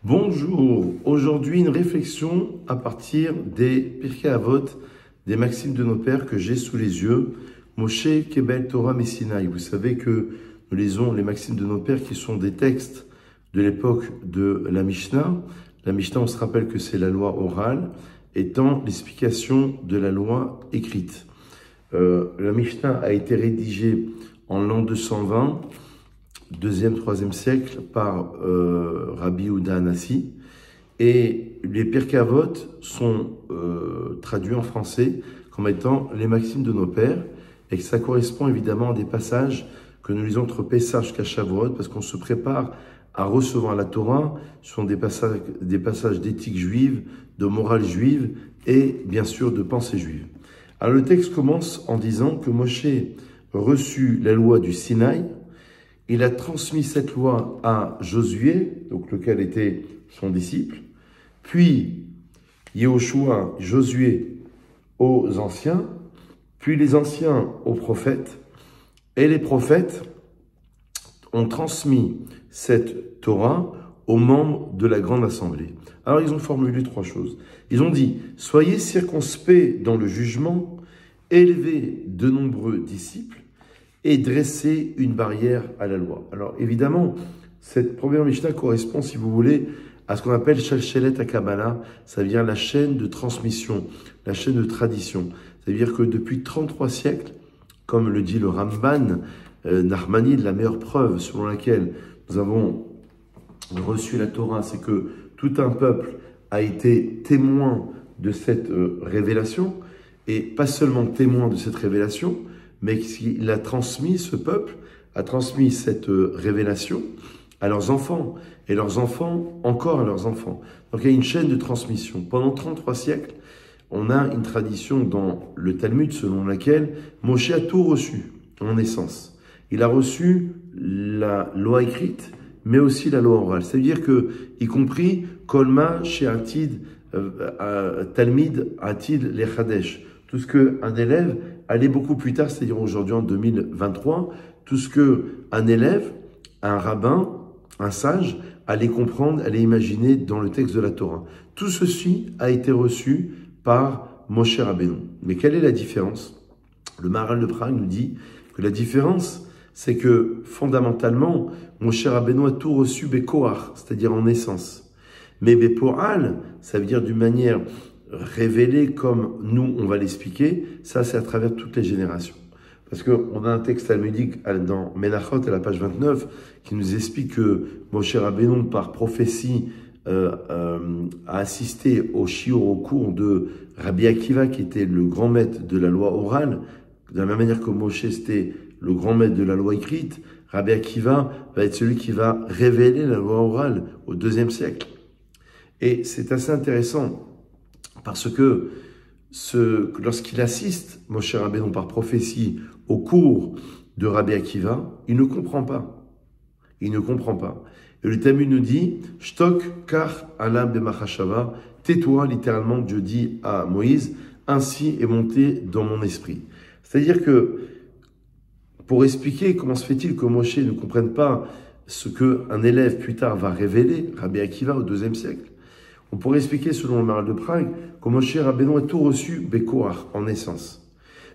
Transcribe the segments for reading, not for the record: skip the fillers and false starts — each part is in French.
Bonjour, aujourd'hui une réflexion à partir des Pirkei Avot, des maximes de nos pères que j'ai sous les yeux. Moshe Kebel Torah Messinaï. Vous savez que nous lisons les maximes de nos pères qui sont des textes de l'époque de la Mishnah. La Mishnah, on se rappelle que c'est la loi orale, étant l'explication de la loi écrite. La Mishnah a été rédigée en l'an 220, 2e, 3e siècle, par Rabbi Yehuda Hanassi. Et les Pirkei Avot sont traduits en français comme étant les maximes de nos pères, et que ça correspond évidemment à des passages que nous lisons entre Pessah jusqu'à Shavuot, parce qu'on se prépare à recevoir la Torah. Ce sont des passages d'éthique juive, de morale juive et bien sûr de pensée juive. Alors le texte commence en disant que Moshe reçut la loi du Sinaï. Il a transmis cette loi à Josué, donc lequel était son disciple, puis Yehoshua, Josué aux anciens, puis les anciens aux prophètes, et les prophètes ont transmis cette Torah aux membres de la grande assemblée. Alors ils ont formulé 3 choses. Ils ont dit, soyez circonspects dans le jugement, élevez de nombreux disciples, et dresser une barrière à la loi. Alors évidemment, cette première Mishnah correspond, si vous voulez, à ce qu'on appelle Shalshelet HaKabbalah, ça veut dire la chaîne de transmission, la chaîne de tradition. Ça veut dire que depuis 33 siècles, comme le dit le Ramban, Nachmanide, la meilleure preuve selon laquelle nous avons reçu la Torah, c'est que tout un peuple a été témoin de cette révélation, et pas seulement témoin de cette révélation, mais qu'il a transmis, ce peuple a transmis cette révélation à leurs enfants, et leurs enfants encore à leurs enfants. Donc il y a une chaîne de transmission. Pendant 33 siècles, on a une tradition dans le Talmud selon laquelle Moshe a tout reçu en naissance. Il a reçu la loi écrite, mais aussi la loi orale. C'est-à-dire que, y compris Kolma chez Atid, Talmid Atid Lechadesh, tout ce qu'un élève allait beaucoup plus tard, c'est-à-dire aujourd'hui en 2023, tout ce qu'un élève, un rabbin, un sage, allait comprendre, allait imaginer dans le texte de la Torah. Tout ceci a été reçu par Moshe Rabbeinu. Mais quelle est la différence? Le Maharal de Prague nous dit que la différence, c'est que fondamentalement, Moshe Rabbeinu a tout reçu Bekoach, c'est-à-dire en naissance. Mais Bepoal, ça veut dire d'une manière révélé comme nous, on va l'expliquer, ça c'est à travers toutes les générations. Parce qu'on a un texte talmudique dans Menachot à la page 29 qui nous explique que Moshe Rabbeinu, par prophétie, a assisté au shiur, au cours de Rabbi Akiva, qui était le grand maître de la loi orale. De la même manière que Moshe c'était le grand maître de la loi écrite, Rabbi Akiva va être celui qui va révéler la loi orale au 2e siècle. Et c'est assez intéressant, parce que lorsqu'il assiste, Moshe Rabbeinu, par prophétie, au cours de Rabbi Akiva, il ne comprend pas. Il ne comprend pas. Et le Talmud nous dit, « Shtok kar alam b'machashava » tais-toi, littéralement, Dieu dit à Moïse, « ainsi est monté dans mon esprit ». C'est-à-dire que, pour expliquer comment se fait-il que Moshe ne comprenne pas ce qu'un élève plus tard va révéler, Rabbi Akiva au 2e siècle, on pourrait expliquer, selon le Maharal de Prague, que Moshe Rabbeinu a tout reçu Bekoach, en naissance.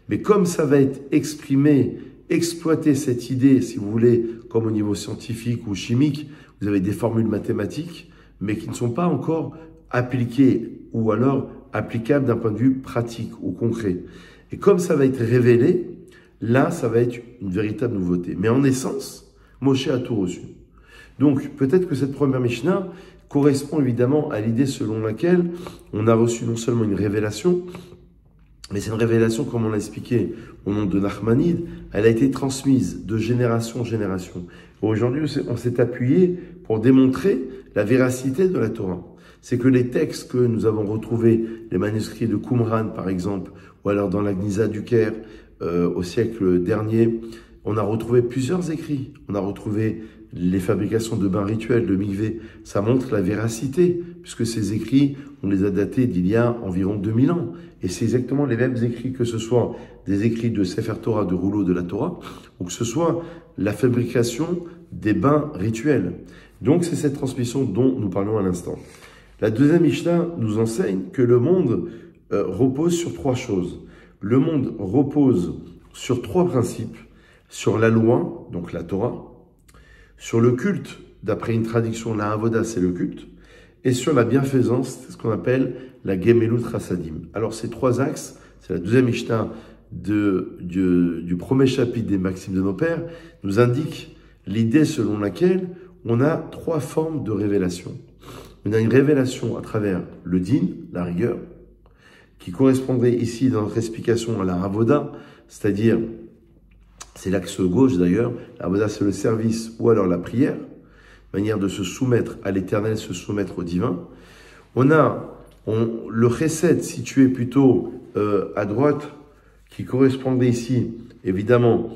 Mais comme ça va être exprimé, exploiter cette idée, si vous voulez, comme au niveau scientifique ou chimique, vous avez des formules mathématiques, mais qui ne sont pas encore appliquées, ou alors applicables d'un point de vue pratique ou concret. Et comme ça va être révélé, là, ça va être une véritable nouveauté. Mais en essence, Moshe a tout reçu. Donc, peut-être que cette première Mishnah correspond évidemment à l'idée selon laquelle on a reçu non seulement une révélation, mais c'est une révélation, comme on l'a expliqué au nom de Nachmanide, elle a été transmise de génération en génération. Aujourd'hui, on s'est appuyé pour démontrer la véracité de la Torah. C'est que les textes que nous avons retrouvés, les manuscrits de Qumran par exemple, ou alors dans la Gnisa du Caire au siècle dernier, on a retrouvé plusieurs écrits. On a retrouvé les fabrications de bains rituels, de mikvé. Ça montre la véracité, puisque ces écrits, on les a datés d'il y a environ 2000 ans. Et c'est exactement les mêmes écrits, que ce soit des écrits de Sefer Torah, de rouleaux de la Torah, ou que ce soit la fabrication des bains rituels. Donc c'est cette transmission dont nous parlons à l'instant. La deuxième Mishnah nous enseigne que le monde repose sur trois choses. Le monde repose sur trois principes, sur la loi, donc la Torah, sur le culte, d'après une traduction, la Avoda, c'est le culte, et sur la bienfaisance, c'est ce qu'on appelle la Gemelut Chassadim. Alors ces trois axes, c'est la deuxième Mishnah du premier chapitre des Maximes de nos pères, nous indique l'idée selon laquelle on a trois formes de révélation. On a une révélation à travers le din, la rigueur, qui correspondrait ici dans notre explication à la Avoda, c'est-à-dire, c'est l'axe gauche d'ailleurs, la Avoda c'est le service ou alors la prière, manière de se soumettre à l'éternel, se soumettre au divin. On a le chesed situé plutôt à droite, qui correspondait ici évidemment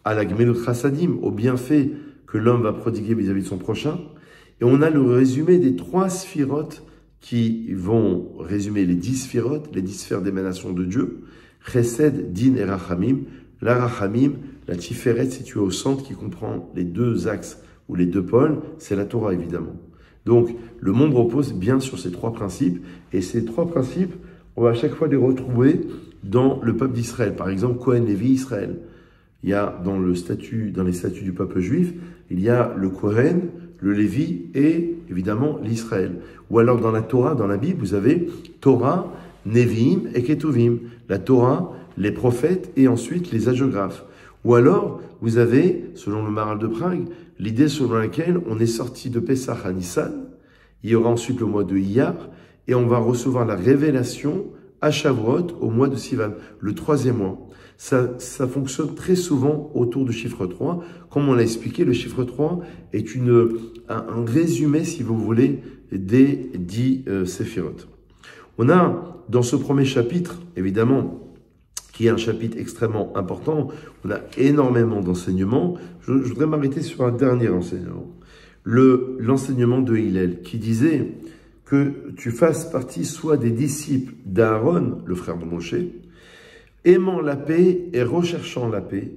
à la Gmelut Chassadim, au bienfait que l'homme va prodiguer vis-à-vis de son prochain. Et on a le résumé des trois sphirotes qui vont résumer les 10 sphirotes, les 10 sphères d'émanation de Dieu. Chesed, Din et Rachamim. La Rachamim, la Tiferet située au centre qui comprend les deux axes ou les deux pôles, c'est la Torah évidemment. Donc le monde repose bien sur ces trois principes. Et ces trois principes, on va à chaque fois les retrouver dans le peuple d'Israël. Par exemple, Kohen, Lévi, Israël. Il y a dans les statuts du peuple juif, il y a le Kohen, le Lévi et évidemment l'Israël. Ou alors dans la Torah, dans la Bible, vous avez Torah, Nevi'im et Ketuvim. La Torah, les prophètes et ensuite les hagiographes. Ou alors, vous avez, selon le Maharal de Prague, l'idée selon laquelle on est sorti de Pessah à Nissan, il y aura ensuite le mois de Iyar, et on va recevoir la révélation à Shavuot au mois de Sivan, le troisième mois. Ça fonctionne très souvent autour du chiffre 3. Comme on l'a expliqué, le chiffre 3 est un résumé, si vous voulez, des 10 séphirotes. On a, dans ce premier chapitre, évidemment, qui est un chapitre extrêmement important, on a énormément d'enseignements. Je voudrais m'arrêter sur un dernier enseignement. L'enseignement de Hillel, qui disait que tu fasses partie soit des disciples d'Aaron, le frère de Moshe, aimant la paix et recherchant la paix,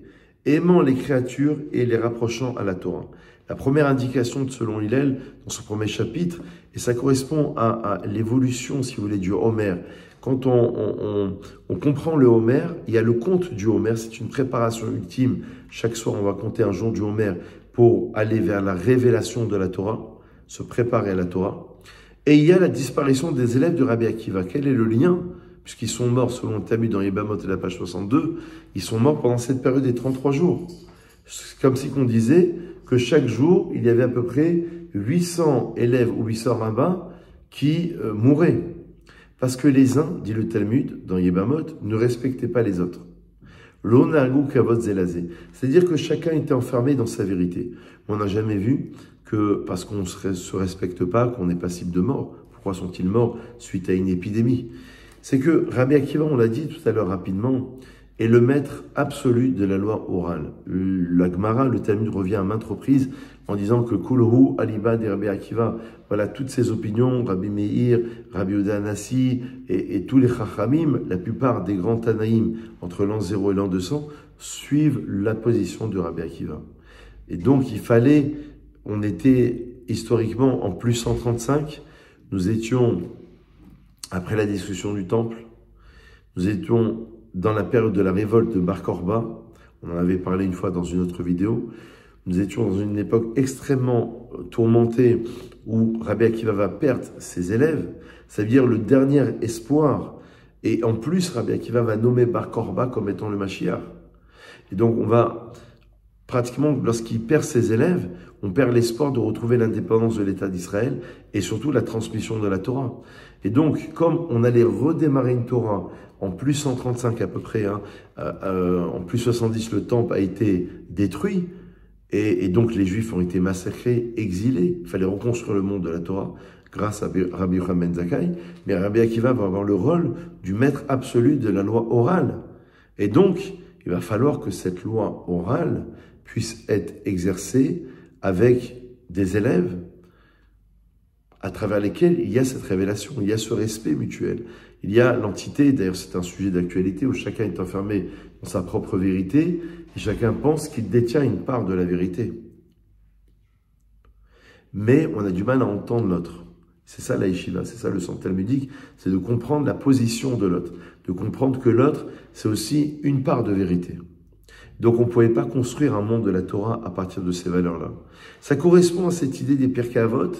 aimant les créatures et les rapprochant à la Torah. La première indication selon Hillel, dans ce premier chapitre, et ça correspond à l'évolution, si vous voulez, du Homer. Quand on comprend le Homer, il y a le conte du Homer, c'est une préparation ultime. Chaque soir, on va compter un jour du Homer pour aller vers la révélation de la Torah, se préparer à la Torah. Et il y a la disparition des élèves de Rabbi Akiva. Quel est le lien? Puisqu'ils sont morts, selon le Talmud dans Yebamot et la page 62, ils sont morts pendant cette période des 33 jours. C'est comme si on disait que chaque jour, il y avait à peu près 800 élèves ou 800 rabbins qui mouraient. Parce que les uns, dit le Talmud, dans Yebamot, ne respectaient pas les autres. L'onargou kavod zelazé. C'est-à-dire que chacun était enfermé dans sa vérité. On n'a jamais vu que, parce qu'on ne se respecte pas, qu'on est passible de mort. Pourquoi sont-ils morts suite à une épidémie? C'est que Rabbi Akiva, on l'a dit tout à l'heure rapidement, est le maître absolu de la loi orale. La Gemara, le Talmud revient à maintes reprises en disant que Kulhu Aliba de Rabbi Akiva, voilà toutes ses opinions, Rabbi Meir, Rabbi Yehuda Hanassi et tous les Chachamim, la plupart des grands Tanaïm entre l'an 0 et l'an 200, suivent la position de Rabbi Akiva. Et donc il fallait, on était historiquement en plus 135, nous étions après la destruction du temple, nous étions dans la période de la révolte de Bar Korba, on en avait parlé une fois dans une autre vidéo, nous étions dans une époque extrêmement tourmentée où Rabbi Akiva va perdre ses élèves, ça veut dire le dernier espoir. Et en plus, Rabbi Akiva va nommer Bar Korba comme étant le Mashiach. Et donc on va, pratiquement, lorsqu'il perd ses élèves, on perd l'espoir de retrouver l'indépendance de l'État d'Israël et surtout la transmission de la Torah. Et donc, comme on allait redémarrer une Torah en plus 135 à peu près, en plus 70, le temple a été détruit, et donc les Juifs ont été massacrés, exilés. Il fallait reconstruire le monde de la Torah grâce à Rabbi Yochanan ben Zakkai, mais Rabbi Akiva va avoir le rôle du maître absolu de la loi orale. Et donc, il va falloir que cette loi orale puisse être exercée avec des élèves à travers lesquels il y a cette révélation, il y a ce respect mutuel. Il y a l'entité, d'ailleurs c'est un sujet d'actualité où chacun est enfermé dans sa propre vérité et chacun pense qu'il détient une part de la vérité. mais on a du mal à entendre l'autre. C'est ça la yeshiva, c'est ça le centre talmudique, c'est de comprendre la position de l'autre, de comprendre que l'autre, c'est aussi une part de vérité. Donc on ne pouvait pas construire un monde de la Torah à partir de ces valeurs-là. Ça correspond à cette idée des Pirkei Avot,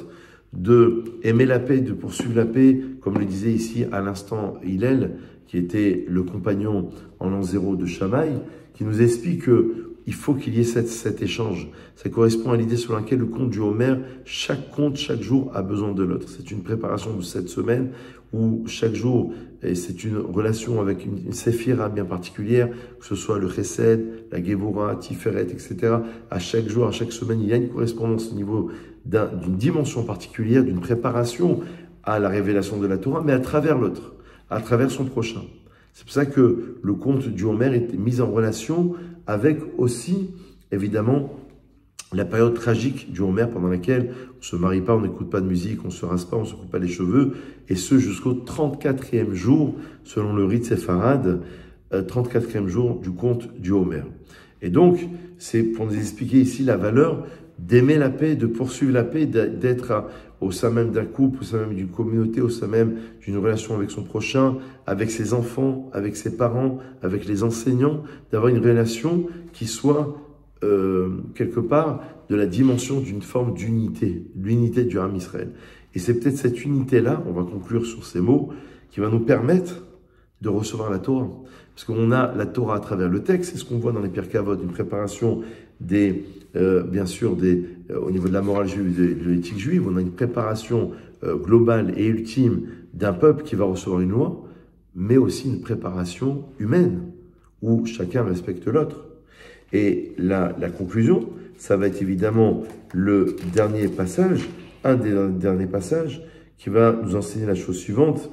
de aimer la paix, de poursuivre la paix, comme le disait ici à l'instant Hillel, qui était le compagnon en l'an 0 de Shammai, qui nous explique qu'il faut qu'il y ait cet échange. Ça correspond à l'idée sur laquelle le conte du Homer, chaque conte, chaque jour a besoin de l'autre. C'est une préparation de cette semaine où chaque jour, et c'est une relation avec une séphira bien particulière, que ce soit le Chesed, la Gevura, Tiferet, etc. À chaque jour, à chaque semaine, il y a une correspondance au niveau d'une dimension particulière, d'une préparation à la révélation de la Torah, mais à travers l'autre, à travers son prochain. C'est pour ça que le conte du Homer est mis en relation avec aussi, évidemment, la période tragique du Homer pendant laquelle on ne se marie pas, on n'écoute pas de musique, on ne se rase pas, on ne se coupe pas les cheveux, et ce jusqu'au 34e jour, selon le rite séfarade, 34e jour du conte du Homer. Et donc, c'est pour nous expliquer ici la valeur d'aimer la paix, de poursuivre la paix, d'être au sein même d'un couple, au sein même d'une communauté, au sein même d'une relation avec son prochain, avec ses enfants, avec ses parents, avec les enseignants, d'avoir une relation qui soit quelque part de la dimension d'une forme d'unité, l'unité du Ham Israël. Et c'est peut-être cette unité-là, on va conclure sur ces mots, qui va nous permettre de recevoir la Torah. Parce qu'on a la Torah à travers le texte, c'est ce qu'on voit dans les Pirkei Avot, une préparation bien sûr, au niveau de la morale juive, de l'éthique juive, on a une préparation globale et ultime d'un peuple qui va recevoir une loi, mais aussi une préparation humaine, où chacun respecte l'autre. Et la conclusion, ça va être évidemment le dernier passage, un des derniers passages, qui va nous enseigner la chose suivante.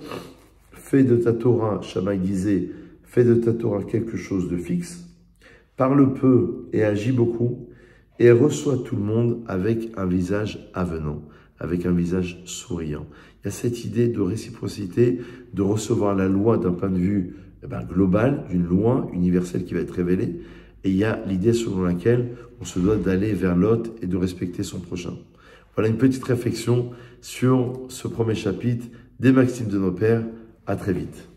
Fais de ta Torah, Shammai disait, fais de ta Torah quelque chose de fixe, parle peu et agis beaucoup, et reçois tout le monde avec un visage avenant, avec un visage souriant. Il y a cette idée de réciprocité, de recevoir la loi d'un point de vue global, d'une loi universelle qui va être révélée, et il y a l'idée selon laquelle on se doit d'aller vers l'autre et de respecter son prochain. Voilà une petite réflexion sur ce premier chapitre des Maximes de nos pères. À très vite.